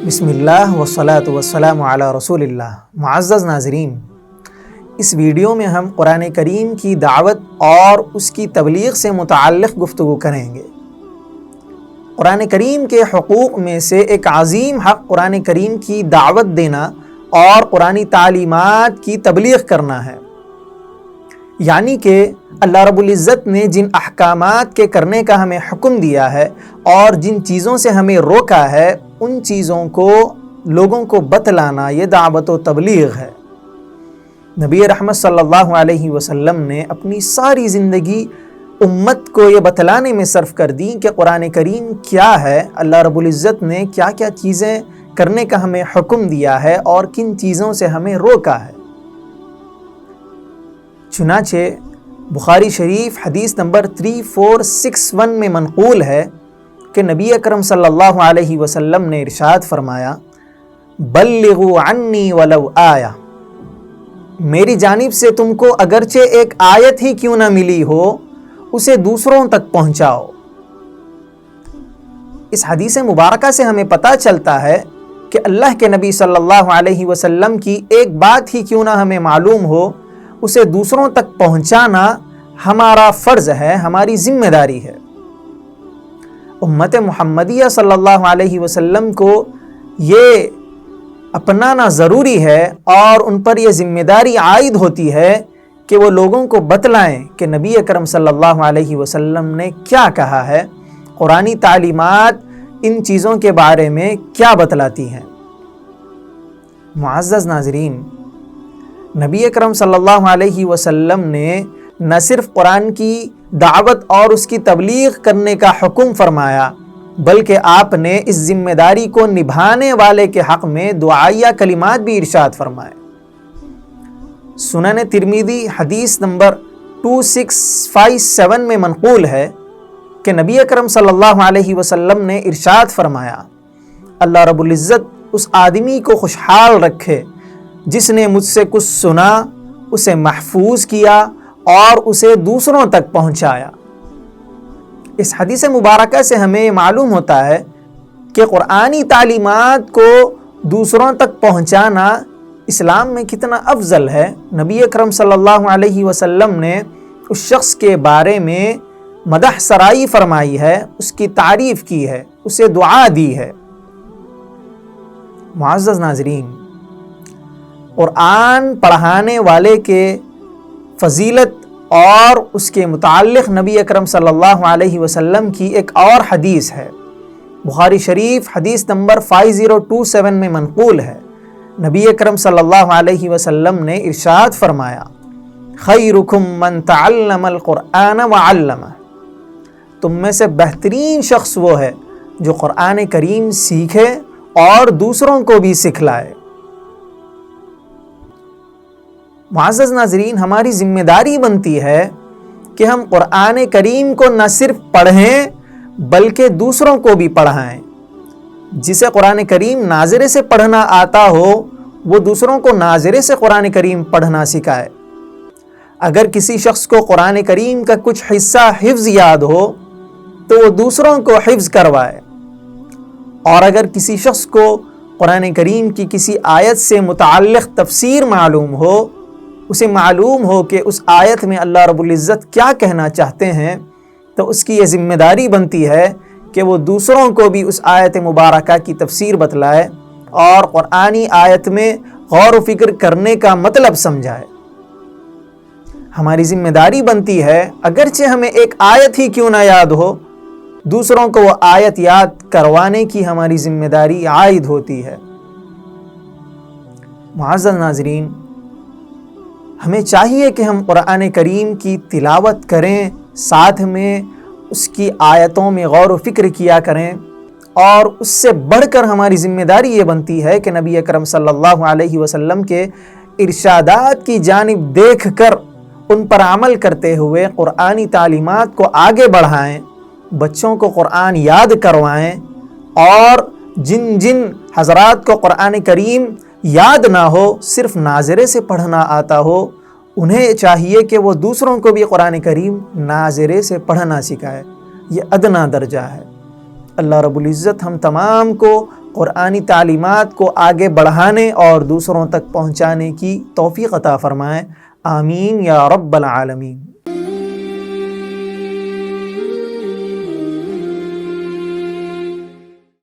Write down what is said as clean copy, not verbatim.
بسم اللہ والصلاة والسلام علی رسول اللہ۔ معزز ناظرین، اس ویڈیو میں ہم قرآن کریم کی دعوت اور اس کی تبلیغ سے متعلق گفتگو کریں گے۔ قرآن کریم کے حقوق میں سے ایک عظیم حق قرآن کریم کی دعوت دینا اور قرآنی تعلیمات کی تبلیغ کرنا ہے، یعنی کہ اللہ رب العزت نے جن احکامات کے کرنے کا ہمیں حکم دیا ہے اور جن چیزوں سے ہمیں روکا ہے، ان چیزوں کو لوگوں کو بتلانا یہ دعوت و تبلیغ ہے۔ نبی رحمت صلی اللہ علیہ وسلم نے اپنی ساری زندگی امت کو یہ بتلانے میں صرف کر دی کہ قرآن کریم کیا ہے، اللہ رب العزت نے کیا کیا چیزیں کرنے کا ہمیں حکم دیا ہے اور کن چیزوں سے ہمیں روکا ہے۔ چنانچہ بخاری شریف حدیث نمبر 3461 میں منقول ہے کہ نبی اکرم صلی اللہ علیہ وسلم نے ارشاد فرمایا، بلغوا عنی ولو آیہ، میری جانب سے تم کو اگرچہ ایک آیت ہی کیوں نہ ملی ہو، اسے دوسروں تک پہنچاؤ۔ اس حدیث مبارکہ سے ہمیں پتہ چلتا ہے کہ اللہ کے نبی صلی اللہ علیہ وسلم کی ایک بات ہی کیوں نہ ہمیں معلوم ہو، اسے دوسروں تک پہنچانا ہمارا فرض ہے، ہماری ذمہ داری ہے۔ امت محمدیہ صلی اللہ علیہ وسلم کو یہ اپنانا ضروری ہے اور ان پر یہ ذمہ داری عائد ہوتی ہے کہ وہ لوگوں کو بتلائیں کہ نبی اکرم صلی اللہ علیہ وسلم نے کیا کہا ہے، قرآنی تعلیمات ان چیزوں کے بارے میں کیا بتلاتی ہیں۔ معزز ناظرین، نبی اکرم صلی اللہ علیہ وسلم نے نہ صرف قرآن کی دعوت اور اس کی تبلیغ کرنے کا حکم فرمایا، بلکہ آپ نے اس ذمہ داری کو نبھانے والے کے حق میں دعائیہ کلمات بھی ارشاد فرمائے۔ سنن ترمذی حدیث نمبر 2657 میں منقول ہے کہ نبی اکرم صلی اللہ علیہ وسلم نے ارشاد فرمایا، اللہ رب العزت اس آدمی کو خوشحال رکھے جس نے مجھ سے کچھ سنا، اسے محفوظ کیا اور اسے دوسروں تک پہنچایا۔ اس حدیث مبارکہ سے ہمیں معلوم ہوتا ہے کہ قرآنی تعلیمات کو دوسروں تک پہنچانا اسلام میں کتنا افضل ہے۔ نبی اکرم صلی اللہ علیہ وسلم نے اس شخص کے بارے میں مدح سرائی فرمائی ہے، اس کی تعریف کی ہے، اسے دعا دی ہے۔ معزز ناظرین، قرآن پڑھانے والے کے فضیلت اور اس کے متعلق نبی اکرم صلی اللہ علیہ وسلم کی ایک اور حدیث ہے۔ بخاری شریف حدیث نمبر 5027 میں منقول ہے، نبی اکرم صلی اللہ علیہ وسلم نے ارشاد فرمایا، خیرکم من تعلم القرآن وعلمہ، تم میں سے بہترین شخص وہ ہے جو قرآن کریم سیکھے اور دوسروں کو بھی سکھلائے۔ معزز ناظرین، ہماری ذمہ داری بنتی ہے کہ ہم قرآن کریم کو نہ صرف پڑھیں بلکہ دوسروں کو بھی پڑھائیں۔ جسے قرآن کریم ناظرے سے پڑھنا آتا ہو وہ دوسروں کو ناظرے سے قرآن کریم پڑھنا سکھائے۔ اگر کسی شخص کو قرآن کریم کا کچھ حصہ حفظ یاد ہو تو وہ دوسروں کو حفظ کروائے، اور اگر کسی شخص کو قرآن کریم کی کسی آیت سے متعلق تفسیر معلوم ہو، اسے معلوم ہو کہ اس آیت میں اللہ رب العزت کیا کہنا چاہتے ہیں، تو اس کی یہ ذمہ داری بنتی ہے کہ وہ دوسروں کو بھی اس آیت مبارکہ کی تفسیر بتلائے اور قرآنی آیت میں غور و فکر کرنے کا مطلب سمجھائے۔ ہماری ذمہ داری بنتی ہے، اگرچہ ہمیں ایک آیت ہی کیوں نہ یاد ہو، دوسروں کو وہ آیت یاد کروانے کی ہماری ذمہ داری عائد ہوتی ہے۔ معزز ناظرین، ہمیں چاہیے کہ ہم قرآن کریم کی تلاوت کریں، ساتھ میں اس کی آیتوں میں غور و فکر کیا کریں، اور اس سے بڑھ کر ہماری ذمہ داری یہ بنتی ہے کہ نبی اکرم صلی اللہ علیہ وسلم کے ارشادات کی جانب دیکھ کر ان پر عمل کرتے ہوئے قرآنی تعلیمات کو آگے بڑھائیں، بچوں کو قرآن یاد کروائیں، اور جن جن حضرات کو قرآن کریم یاد نہ ہو، صرف ناظرے سے پڑھنا آتا ہو، انہیں چاہیے کہ وہ دوسروں کو بھی قرآن کریم ناظرے سے پڑھنا سکھائے۔ یہ ادنا درجہ ہے۔ اللہ رب العزت ہم تمام کو قرآنی تعلیمات کو آگے بڑھانے اور دوسروں تک پہنچانے کی توفیق عطا فرمائے۔ آمین یا رب العالمین۔